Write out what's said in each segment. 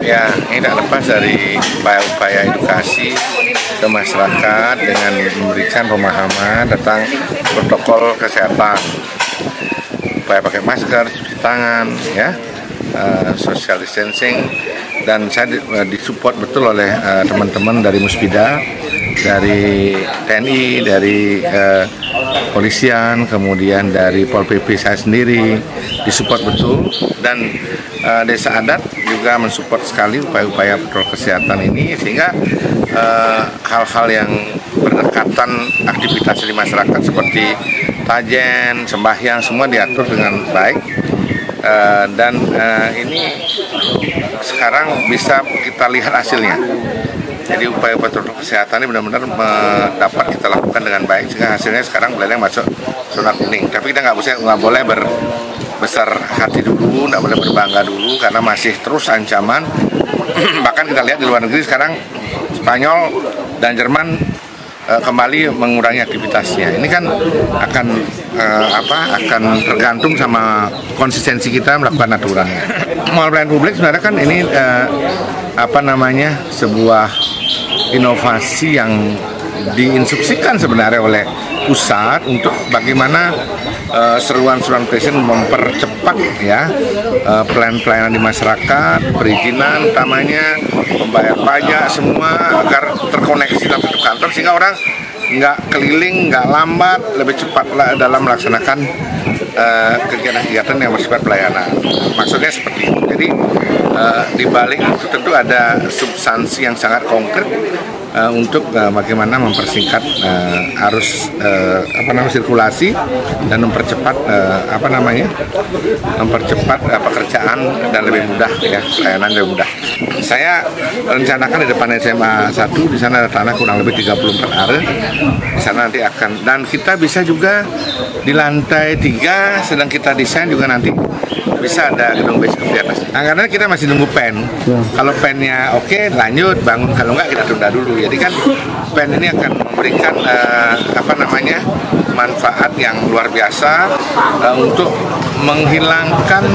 Ya, ini tidak lepas dari upaya-upaya edukasi ke masyarakat dengan memberikan pemahaman tentang protokol kesehatan, upaya pakai masker, cuci tangan, ya, social distancing, dan saya disupport betul oleh teman-teman dari Musbida, dari TNI, dari polisian, kemudian dari Pol PP saya sendiri disupport betul, dan desa adat juga mensupport sekali upaya-upaya protokol kesehatan ini, sehingga hal-hal yang berdekatan aktivitas di masyarakat seperti tajen, sembahyang, semua diatur dengan baik. Dan ini sekarang bisa kita lihat hasilnya. Jadi upaya protokol kesehatan ini benar-benar dapat kita lakukan dengan baik, sehingga hasilnya sekarang Buleleng masuk zona kuning. Tapi kita nggak boleh berbesar hati dulu, nggak boleh berbangga dulu, karena masih terus ancaman. Bahkan kita lihat di luar negeri sekarang Spanyol dan Jerman kembali mengurangi aktivitasnya. Ini kan akan tergantung sama konsistensi kita melakukan aturannya. Mall pelayanan publik sebenarnya kan ini sebuah inovasi yang diinstruksikan sebenarnya oleh pusat untuk bagaimana seruan-seruan presiden mempercepat, ya, pelayanan di masyarakat, perizinan utamanya, membayar pajak, semua agar terkoneksi dalam satu kantor, sehingga orang nggak keliling, nggak lambat, lebih cepat dalam melaksanakan kegiatan-kegiatan yang bersifat pelayanan. Maksudnya seperti itu. Jadi di balik itu tentu ada substansi yang sangat konkret untuk bagaimana mempersingkat arus sirkulasi dan mempercepat pekerjaan dan lebih mudah, ya, pelayanan lebih mudah. Saya rencanakan di depan SMA 1, di sana ada tanah kurang lebih 34 are. Di sana nanti akan, dan kita bisa juga di lantai 3 sedang kita desain juga nanti bisa ada gedung basic di atas. Nah, karena kita masih nunggu pen. Kalau pennya oke, lanjut bangun, kalau enggak kita tunda dulu. Jadi kan pen ini akan memberikan manfaat yang luar biasa untuk menghilangkan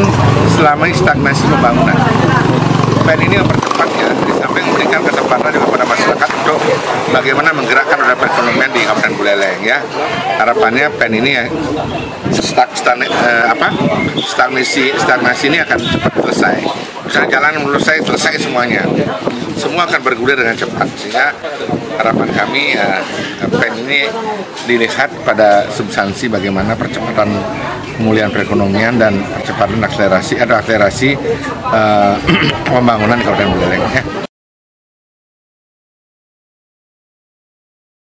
selama ini stagnasi pembangunan. Pen ini mempercepat, ya, di samping memberikan kesempatan juga pada masyarakat untuk bagaimana menggerakkan roda perekonomian di Kabupaten Buleleng, ya. Harapannya pen ini, ya, stagnasi ini akan cepat selesai. Misalnya jalan menurut saya selesai semuanya, semua akan bergulir dengan cepat, sehingga harapan kami pen ini dilihat pada substansi bagaimana percepatan pemulihan perekonomian dan percepatan akselerasi pembangunan di Kabupaten Buleleng, ya.